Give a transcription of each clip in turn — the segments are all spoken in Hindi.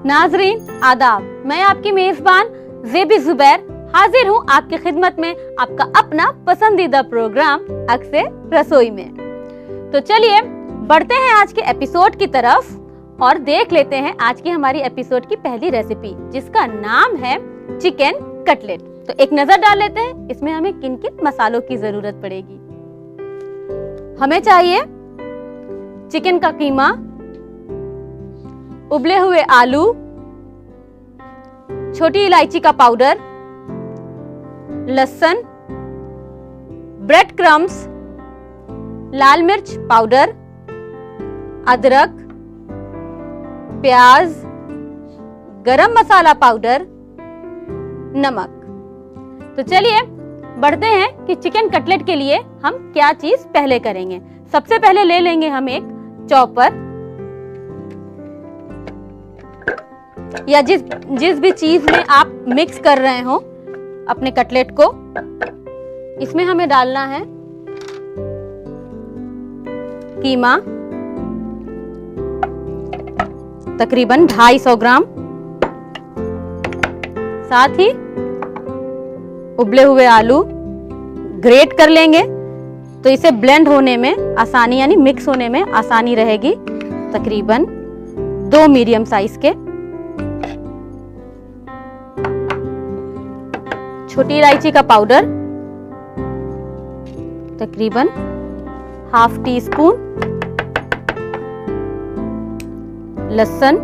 नाजरीन आदाब, मैं आपकी मेजबान ज़ेबी ज़ुबैर हाजिर हूँ आपकी खिदमत में आपका अपना पसंदीदा प्रोग्राम अक्से रसोई में। तो चलिए बढ़ते हैं आज के एपिसोड की तरफ और देख लेते हैं आज की हमारी एपिसोड की पहली रेसिपी, जिसका नाम है चिकन कटलेट। तो एक नजर डाल लेते हैं इसमें हमें किन किन मसालों की जरूरत पड़ेगी। हमें चाहिए चिकन का कीमा, उबले हुए आलू, छोटी इलायची का पाउडर, लहसुन, ब्रेड क्रम्स, लाल मिर्च पाउडर, अदरक, प्याज, गरम मसाला पाउडर, नमक। तो चलिए बढ़ते हैं कि चिकन कटलेट के लिए हम क्या चीज पहले करेंगे। सबसे पहले ले लेंगे हम एक चॉपर या जिस भी चीज में आप मिक्स कर रहे हो अपने कटलेट को। इसमें हमें डालना है कीमा, तकरीबन 250 ग्राम, साथ ही उबले हुए आलू ग्रेट कर लेंगे तो इसे ब्लेंड होने में आसानी यानी मिक्स होने में आसानी रहेगी। तकरीबन 2 मीडियम साइज के, छोटी इलायची का पाउडर तकरीबन ½ टीस्पून, लहसुन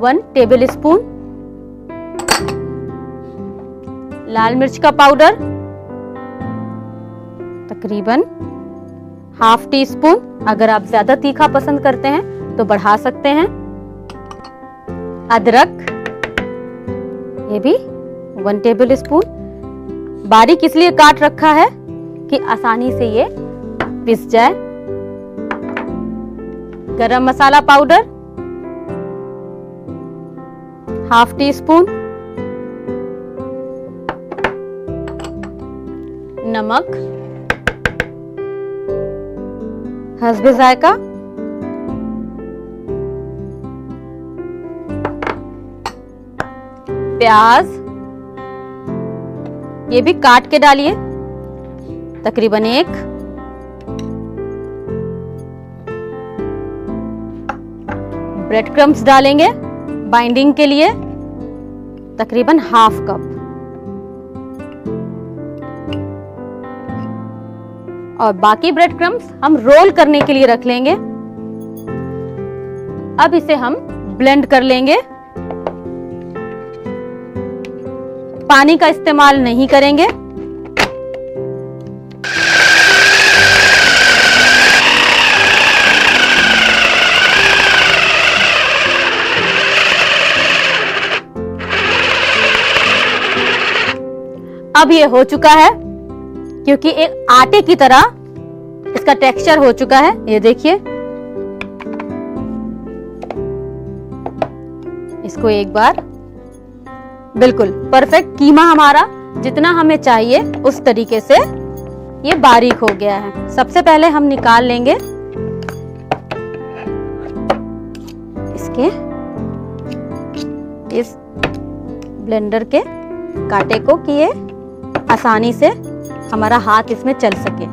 1 टेबल स्पून, लाल मिर्च का पाउडर तकरीबन ½ टीस्पून। अगर आप ज्यादा तीखा पसंद करते हैं तो बढ़ा सकते हैं। अदरक ये भी 1 टेबल स्पून, बारीक इसलिए काट रखा है कि आसानी से ये पिस जाए। गरम मसाला पाउडर ½ टीस्पून, नमक हस्बे जायका, प्याज ये भी काट के डालिए तकरीबन 1, ब्रेड क्रम्स डालेंगे बाइंडिंग के लिए तकरीबन ½ कप, और बाकी ब्रेड क्रम्स हम रोल करने के लिए रख लेंगे। अब इसे हम ब्लेंड कर लेंगे, पानी का इस्तेमाल नहीं करेंगे। अब ये हो चुका है क्योंकि एक आटे की तरह इसका टेक्सचर हो चुका है। ये देखिए, इसको एक बार बिल्कुल परफेक्ट कीमा हमारा जितना हमें चाहिए उस तरीके से ये बारीक हो गया है। सबसे पहले हम निकाल लेंगे इसके इस ब्लेंडर के कांटे को कि ये आसानी से हमारा हाथ इसमें चल सके।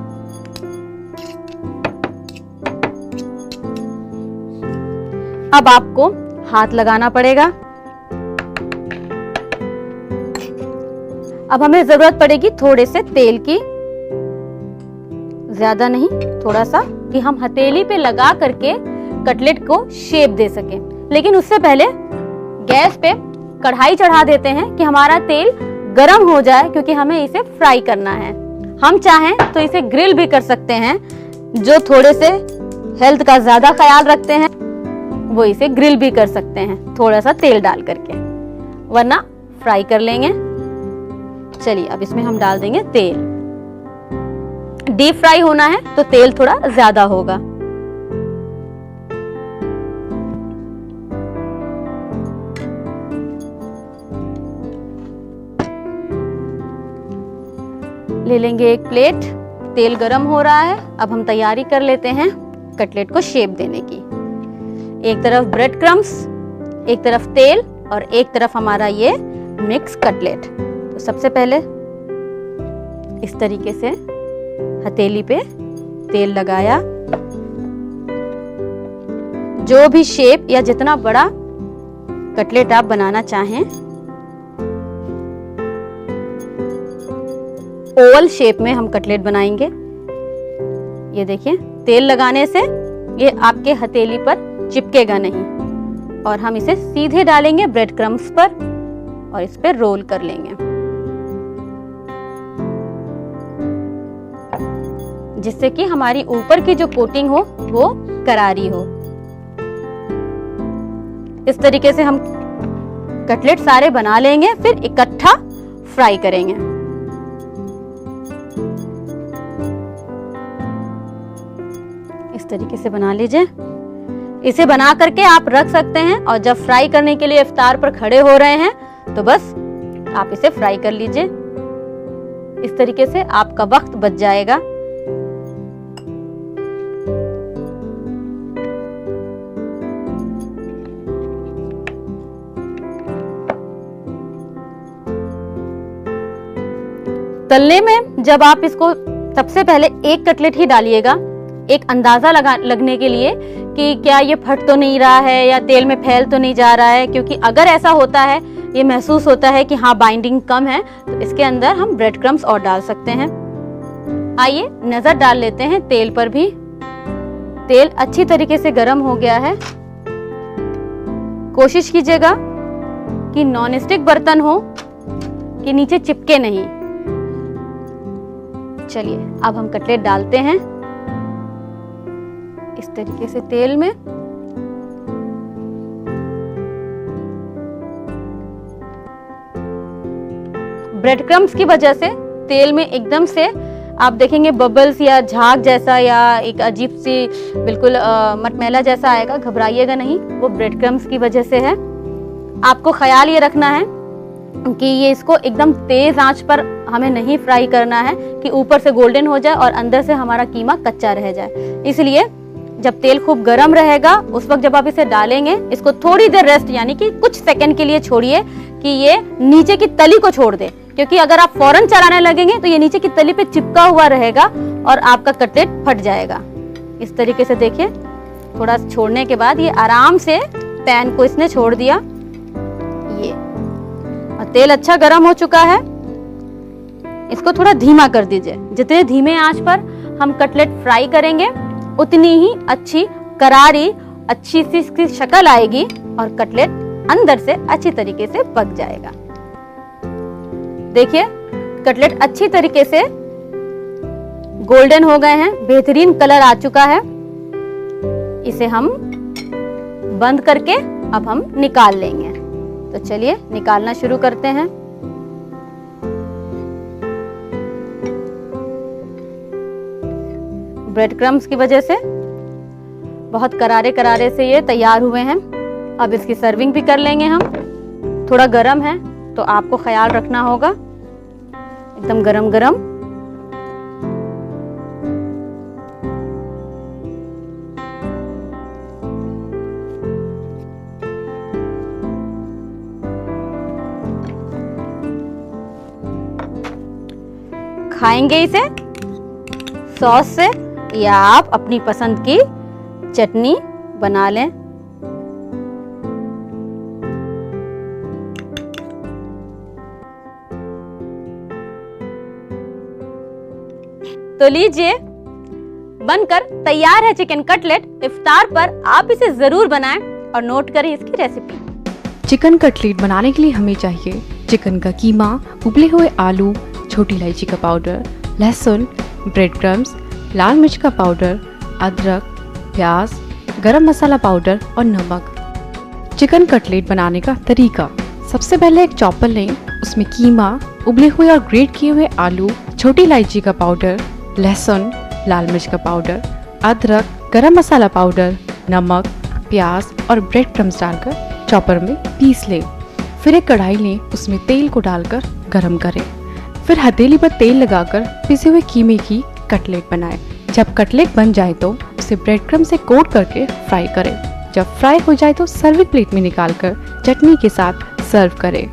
अब आपको हाथ लगाना पड़ेगा। अब हमें जरूरत पड़ेगी थोड़े से तेल की, ज्यादा नहीं, थोड़ा सा, कि हम हथेली पे लगा करके कटलेट को शेप दे सके। लेकिन उससे पहले गैस पे कढ़ाई चढ़ा देते हैं कि हमारा तेल गरम हो जाए, क्योंकि हमें इसे फ्राई करना है। हम चाहें तो इसे ग्रिल भी कर सकते हैं, जो थोड़े से हेल्थ का ज्यादा ख्याल रखते हैं वो इसे ग्रिल भी कर सकते हैं थोड़ा सा तेल डाल करके, वरना फ्राई कर लेंगे। चलिए अब इसमें हम डाल देंगे तेल। डीप फ्राई होना है तो तेल थोड़ा ज्यादा होगा। ले लेंगे एक प्लेट, तेल गरम हो रहा है। अब हम तैयारी कर लेते हैं कटलेट को शेप देने की। एक तरफ ब्रेड क्रम्स एक तरफ तेल और एक तरफ हमारा ये मिक्स कटलेट। तो सबसे पहले इस तरीके से हथेली पे तेल लगाया, जो भी शेप या जितना बड़ा कटलेट आप बनाना चाहें, ओवल शेप में हम कटलेट बनाएंगे। ये देखिए, तेल लगाने से ये आपके हथेली पर चिपकेगा नहीं और हम इसे सीधे डालेंगे ब्रेड क्रम्स पर और इस पे रोल कर लेंगे, जिससे कि हमारी ऊपर की जो कोटिंग हो वो करारी हो। इस तरीके से हम कटलेट सारे बना लेंगे, फिर इकट्ठा फ्राई करेंगे। इस तरीके से बना लीजिए। इसे बना करके आप रख सकते हैं और जब फ्राई करने के लिए इफ्तार पर खड़े हो रहे हैं तो बस आप इसे फ्राई कर लीजिए। इस तरीके से आपका वक्त बच जाएगा। तलने में जब आप इसको सबसे पहले एक कटलेट ही डालिएगा, एक अंदाजा लगने के लिए कि क्या ये फट तो नहीं रहा है या तेल में फैल तो नहीं जा रहा है, क्योंकि अगर ऐसा होता है, ये महसूस होता है कि हाँ बाइंडिंग कम है, तो इसके अंदर हम ब्रेड क्रम्स और डाल सकते हैं। आइए नजर डाल लेते हैं तेल पर भी। तेल अच्छी तरीके से गर्म हो गया है। कोशिश कीजिएगा कि नॉनस्टिक बर्तन हो कि नीचे चिपके नहीं। चलिए अब हम कटलेट डालते हैं इस तरीके से तेल में। ब्रेड क्रम्स की वजह से तेल में एकदम से आप देखेंगे बबल्स या झाग जैसा या एक अजीब सी बिल्कुल मटमैला जैसा आएगा। घबराइएगा नहीं, वो ब्रेड क्रम्स की वजह से है। आपको ख्याल ये रखना है कि ये इसको एकदम तेज आंच पर हमें नहीं फ्राई करना है कि ऊपर से गोल्डन हो जाए और अंदर से हमारा कीमा कच्चा रह जाए। इसलिए जब तेल खूब गर्म रहेगा उस वक्त जब आप इसे डालेंगे, इसको थोड़ी देर रेस्ट यानी कि कुछ सेकंड के लिए छोड़िए कि ये नीचे की तली को छोड़ दे, क्योंकि अगर आप फौरन चलाने लगेंगे तो ये नीचे की तली पे चिपका हुआ रहेगा और आपका कटलेट फट जाएगा। इस तरीके से देखिए, थोड़ा छोड़ने के बाद ये आराम से पैन को इसने छोड़ दिया। ये और तेल अच्छा गर्म हो चुका है। इसको थोड़ा धीमा कर दीजिए। जितने धीमे आंच पर हम कटलेट फ्राई करेंगे उतनी ही अच्छी करारी अच्छी सी इसकी शक्ल आएगी और कटलेट अंदर से अच्छी तरीके से पक जाएगा। देखिए कटलेट अच्छी तरीके से गोल्डन हो गए हैं, बेहतरीन कलर आ चुका है। इसे हम बंद करके अब हम निकाल लेंगे। तो चलिए निकालना शुरू करते हैं। ब्रेड क्रम्स की वजह से बहुत करारे करारे से ये तैयार हुए हैं। अब इसकी सर्विंग भी कर लेंगे हम। थोड़ा गरम है तो आपको ख्याल रखना होगा, एकदम गरम गरम। खाएंगे इसे सॉस से या आप अपनी पसंद की चटनी बना लें। तो लीजिए बनकर तैयार है चिकन कटलेट। इफ्तार पर आप इसे जरूर बनाएं और नोट करें इसकी रेसिपी। चिकन कटलेट बनाने के लिए हमें चाहिए चिकन का कीमा, उबले हुए आलू, छोटी इलायची का पाउडर, लहसुन, ब्रेड क्रम्स, लाल मिर्च का पाउडर, अदरक, प्याज, गरम मसाला पाउडर और नमक। चिकन कटलेट बनाने का तरीका: सबसे पहले एक चॉपर लें, उसमें कीमा, उबले हुए और ग्रेट किए हुए आलू, छोटी इलायची का पाउडर, लहसुन, लाल मिर्च का पाउडर, अदरक, गरम मसाला पाउडर, नमक, प्याज और ब्रेड क्रम्स डालकर चॉपर में पीस लें। फिर एक कढ़ाई लें, उसमें तेल को डालकर गरम करें। फिर हथेली पर तेल लगाकर पिसे हुए कीमे की कटलेट बनाएं। जब कटलेट बन जाए तो उसे ब्रेड क्रम्ब से कोट करके फ्राई करें। जब फ्राई हो जाए तो सर्विंग प्लेट में निकालकर चटनी के साथ सर्व करें।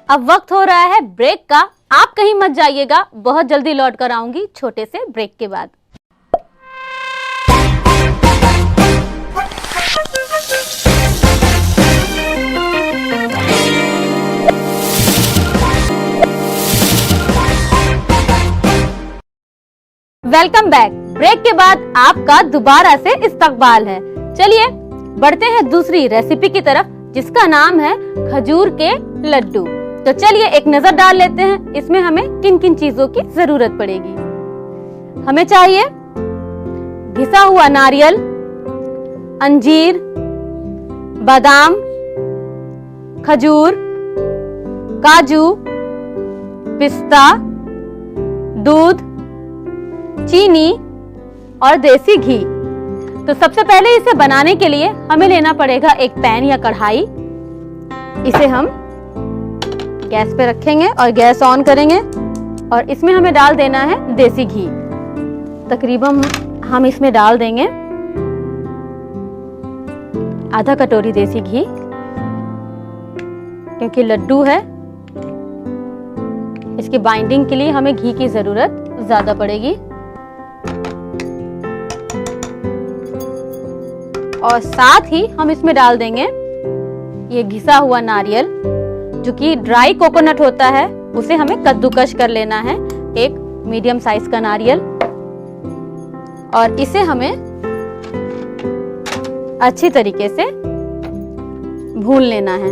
अब वक्त हो रहा है ब्रेक का। आप कहीं मत जाइएगा, बहुत जल्दी लौट कर आऊंगी छोटे से ब्रेक के बाद। Welcome back. ब्रेक के बाद आपका दोबारा से इस्तकबाल है। चलिए बढ़ते हैं दूसरी रेसिपी की तरफ, जिसका नाम है खजूर के लड्डू। तो चलिए एक नजर डाल लेते हैं इसमें हमें किन किन चीजों की जरूरत पड़ेगी। हमें चाहिए घिसा हुआ नारियल, अंजीर, बादाम, खजूर, काजू, पिस्ता, दूध, चीनी और देसी घी। तो सबसे पहले इसे बनाने के लिए हमें लेना पड़ेगा एक पैन या कढ़ाई। इसे हम गैस पे रखेंगे और गैस ऑन करेंगे और इसमें हमें डाल देना है देसी घी। तकरीबन हम इसमें डाल देंगे आधा कटोरी देसी घी, क्योंकि लड्डू है इसकी बाइंडिंग के लिए हमें घी की जरूरत ज्यादा पड़ेगी। और साथ ही हम इसमें डाल देंगे ये घिसा हुआ नारियल, जो कि ड्राई कोकोनट होता है, उसे हमें कद्दूकश कर लेना है, एक मीडियम साइज का नारियल। और इसे हमें अच्छी तरीके से भून लेना है।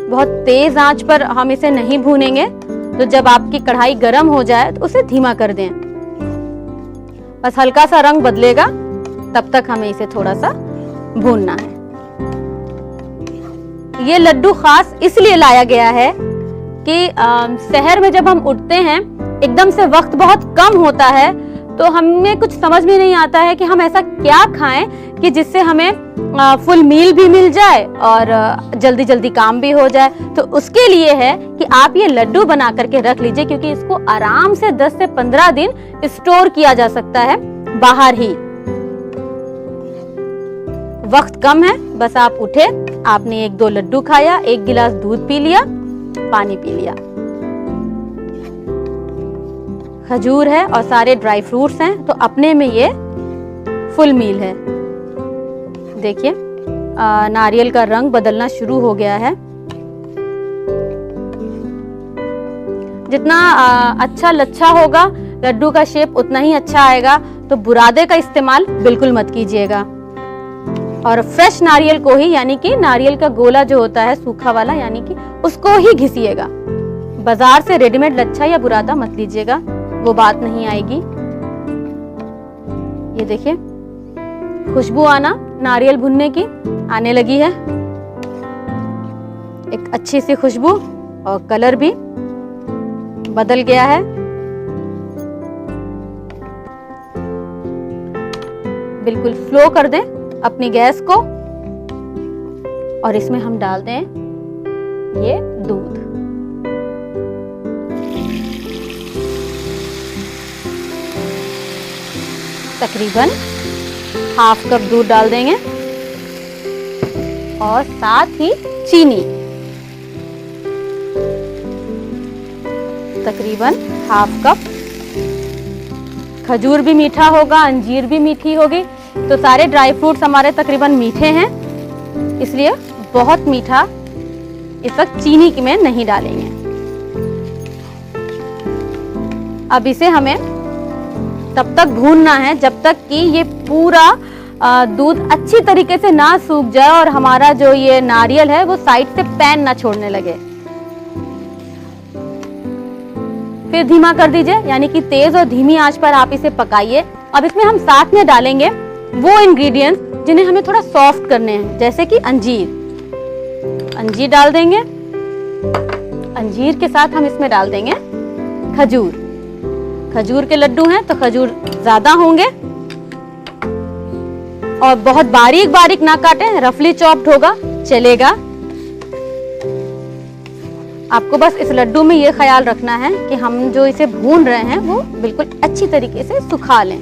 बहुत तेज आंच पर हम इसे नहीं भूनेंगे, तो जब आपकी कढ़ाई गर्म हो जाए तो उसे धीमा कर दें। बस हल्का सा रंग बदलेगा, तब तक हमें इसे थोड़ा सा भूनना है। ये लड्डू खास इसलिए लाया गया है कि शहर में जब हम उठते हैं एकदम से वक्त बहुत कम होता है, तो हमें कुछ समझ में नहीं आता है कि हम ऐसा क्या खाएं कि जिससे हमें फुल मील भी मिल जाए और जल्दी जल्दी काम भी हो जाए। तो उसके लिए है कि आप ये लड्डू बना करके रख लीजिए, क्योंकि इसको आराम से 10 से 15 दिन स्टोर किया जा सकता है बाहर ही। वक्त कम है, बस आप उठे, आपने 1-2 लड्डू खाया, 1 गिलास दूध पी लिया, पानी पी लिया। खजूर है और सारे ड्राई फ्रूट्स हैं, तो अपने में ये फुल मील है। देखिए नारियल का रंग बदलना शुरू हो गया है। जितना अच्छा लच्छा होगा लड्डू का शेप, उतना ही अच्छा आएगा। तो बुरादे का इस्तेमाल बिल्कुल मत कीजिएगा और फ्रेश नारियल को ही, यानी कि नारियल का गोला जो होता है सूखा वाला, यानी कि उसको ही घिसिएगा। बाजार से रेडीमेड लच्छा या बुरादा मत लीजिएगा, वो बात नहीं आएगी। ये देखिए खुशबू आना नारियल भुनने की आने लगी है, एक अच्छी सी खुशबू, और कलर भी बदल गया है। बिल्कुल स्लो कर दें अपनी गैस को और इसमें हम डाल दें ये दूध। तकरीबन हाफ कप दूध डाल देंगे और साथ ही चीनी तकरीबन हाफ कप। खजूर भी मीठा होगा, अंजीर भी मीठी होगी, तो सारे ड्राई फ्रूट्स हमारे तकरीबन मीठे हैं, इसलिए बहुत मीठा इस वक्त चीनी में नहीं डालेंगे। अब इसे हमें तब तक भूनना है जब तक कि ये पूरा दूध अच्छी तरीके से ना सूख जाए और हमारा जो ये नारियल है वो साइड से पैन ना छोड़ने लगे। फिर धीमा कर दीजिए, यानी कि तेज और धीमी आंच पर आप इसे पकाइए। अब इसमें हम साथ में डालेंगे वो इंग्रेडिएंट्स जिन्हें हमें थोड़ा सॉफ्ट करने हैं, जैसे कि अंजीर डाल देंगे। अंजीर के साथ हम इसमें डाल देंगे खजूर के लड्डू हैं तो खजूर ज्यादा होंगे, और बहुत बारीक बारीक ना काटें, रफली चॉप्ड होगा चलेगा। आपको बस इस लड्डू में ये ख्याल रखना है कि हम जो इसे भून रहे हैं वो बिल्कुल अच्छी तरीके से सुखा लें।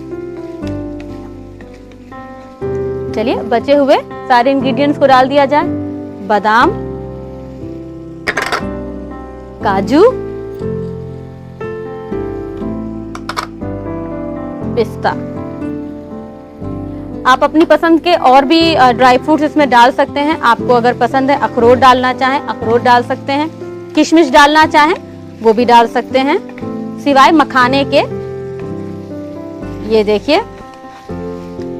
चलिए बचे हुए सारे इंग्रेडिएंट्स को डाल दिया जाए। बादाम, काजू, पिस्ता। आप अपनी पसंद के और भी ड्राई फ्रूट्स इसमें डाल सकते हैं। आपको अगर पसंद है अखरोट डालना चाहें अखरोट डाल सकते हैं, किशमिश डालना चाहें वो भी डाल सकते हैं, सिवाय मखाने के। ये देखिए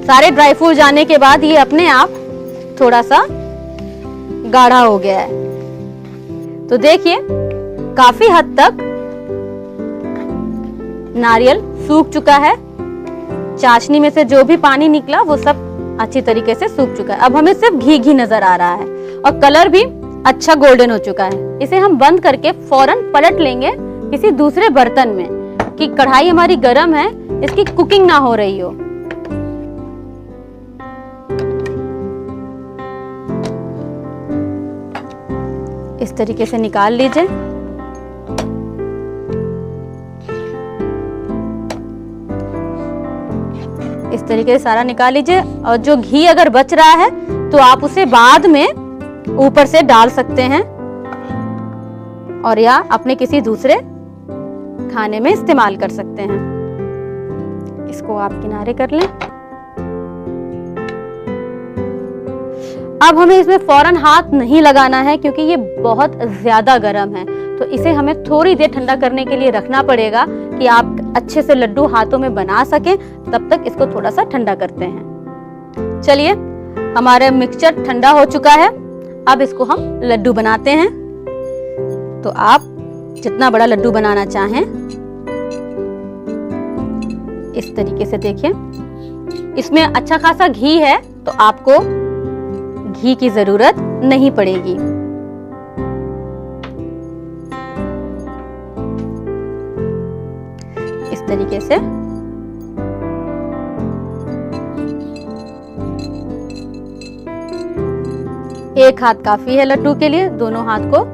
सारे ड्राई फ्रूट जाने के बाद ये अपने आप थोड़ा सा गाढ़ा हो गया है। तो देखिए काफी हद तक नारियल सूख चुका है। चाशनी में से जो भी पानी निकला वो सब अच्छी तरीके से सूख चुका है। अब हमें सिर्फ घी घी नजर आ रहा है और कलर भी अच्छा गोल्डन हो चुका है। इसे हम बंद करके फौरन पलट लेंगे किसी दूसरे बर्तन में कि कढ़ाई हमारी गर्म है, इसकी कुकिंग ना हो रही हो। इस तरीके से निकाल लीजिए। इस तरीके से सारा निकाल लीजिए और जो घी अगर बच रहा है तो आप उसे बाद में ऊपर से डाल सकते हैं और या अपने किसी दूसरे खाने में इस्तेमाल कर सकते हैं। इसको आप किनारे कर लें। अब हमें इसमें फौरन हाथ नहीं लगाना है क्योंकि ये बहुत ज्यादा गर्म है, तो इसे हमें थोड़ी देर ठंडा करने के लिए रखना पड़ेगा कि आप अच्छे से लड्डू हाथों में बना सकें। तब तक इसको थोड़ा सा ठंडा करते हैं। चलिए हमारा मिक्सचर ठंडा हो चुका है। अब इसको हम लड्डू बनाते हैं। तो आप जितना बड़ा लड्डू बनाना चाहें इस तरीके से देखिए। इसमें अच्छा खासा घी है तो आपको घी की जरूरत नहीं पड़ेगी। इस तरीके से एक हाथ काफी है लड्डू के लिए, दोनों हाथ को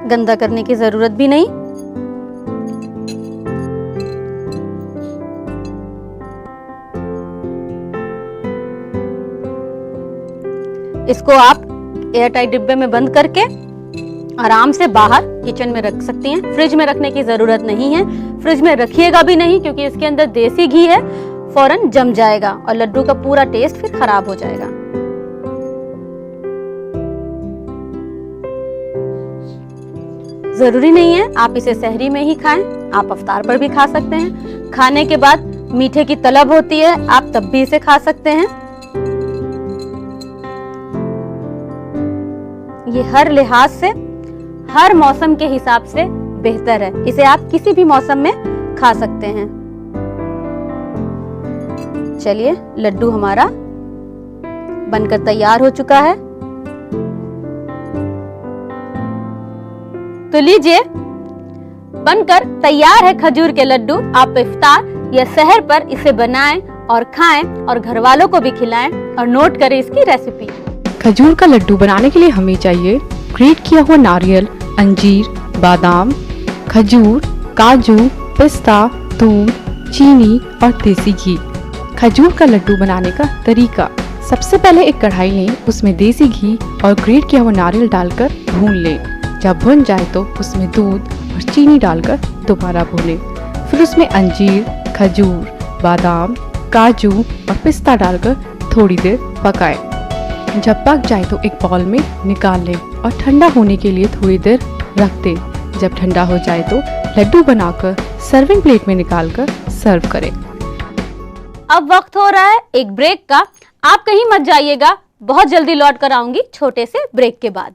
गंदा करने की जरूरत भी नहीं। इसको आप एयर टाइट डिब्बे में बंद करके आराम से बाहर किचन में रख सकती हैं। फ्रिज में रखने की जरूरत नहीं है। फ्रिज में रखिएगा भी नहीं क्योंकि इसके अंदर देसी घी है, फौरन जम जाएगा और लड्डू का पूरा टेस्ट फिर खराब हो जाएगा। जरूरी नहीं है आप इसे सहरी में ही खाएं, आप अफ्तार पर भी खा सकते हैं। खाने के बाद मीठे की तलब होती है, आप तब भी इसे खा सकते हैं। ये हर लिहाज से, हर मौसम के हिसाब से बेहतर है। इसे आप किसी भी मौसम में खा सकते हैं। चलिए लड्डू हमारा बनकर तैयार हो चुका है। तो लीजिए बनकर तैयार है खजूर के लड्डू। आप इफ्तार या सहर पर इसे बनाएं और खाएं और घर वालों को भी खिलाएं और नोट करें इसकी रेसिपी। खजूर का लड्डू बनाने के लिए हमें चाहिए ग्रेट किया हुआ नारियल, अंजीर, बादाम, खजूर, काजू, पिस्ता, दूध, चीनी और देसी घी। खजूर का लड्डू बनाने का तरीका: सबसे पहले एक कढ़ाई लें, उसमें देसी घी और ग्रेट किया हुआ नारियल डालकर भून लें। जब भुन जाए तो उसमें दूध और चीनी डालकर दोबारा भूनें। फिर उसमें अंजीर, खजूर, बादाम, काजू और पिस्ता डालकर थोड़ी देर पकाएं। जब पक जाए तो एक बाउल में निकाल लें और ठंडा होने के लिए थोड़ी देर रख दें। जब ठंडा हो जाए तो लड्डू बनाकर सर्विंग प्लेट में निकालकर सर्व करें। अब वक्त हो रहा है एक ब्रेक का। आप कहीं मत जाइएगा, बहुत जल्दी लौट कर आऊंगी छोटे से ब्रेक के बाद।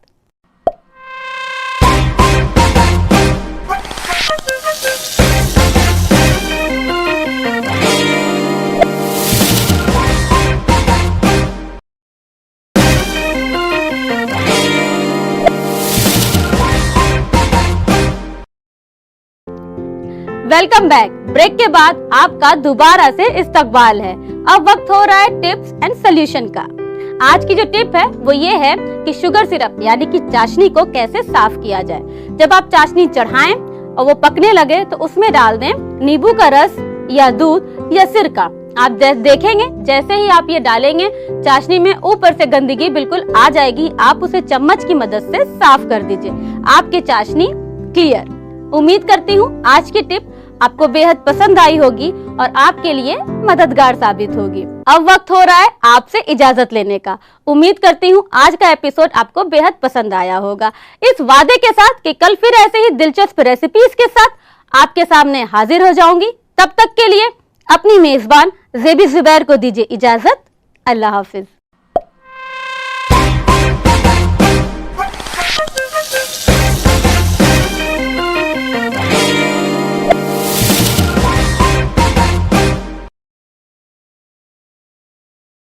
Welcome back. ब्रेक के बाद आपका दोबारा से इस्तकबाल है। अब वक्त हो रहा है टिप्स एंड सॉल्यूशन का। आज की जो टिप है वो ये है कि शुगर सिरप यानी कि चाशनी को कैसे साफ किया जाए। जब आप चाशनी चढ़ाएं और वो पकने लगे तो उसमें डाल दें नींबू का रस या दूध या सिरका आप देखेंगे जैसे ही आप ये डालेंगे चाशनी में ऊपर से गंदगी बिल्कुल आ जाएगी। आप उसे चम्मच की मदद से साफ कर दीजिए। आपकी चाशनी क्लियर। उम्मीद करती हूँ आज की टिप आपको बेहद पसंद आई होगी और आपके लिए मददगार साबित होगी। अब वक्त हो रहा है आपसे इजाजत लेने का। उम्मीद करती हूँ आज का एपिसोड आपको बेहद पसंद आया होगा, इस वादे के साथ कि कल फिर ऐसे ही दिलचस्प रेसिपीज के साथ आपके सामने हाजिर हो जाऊंगी। तब तक के लिए अपनी मेजबान ज़ेबी ज़ुबैर को दीजिए इजाजत। अल्लाह हाफिज।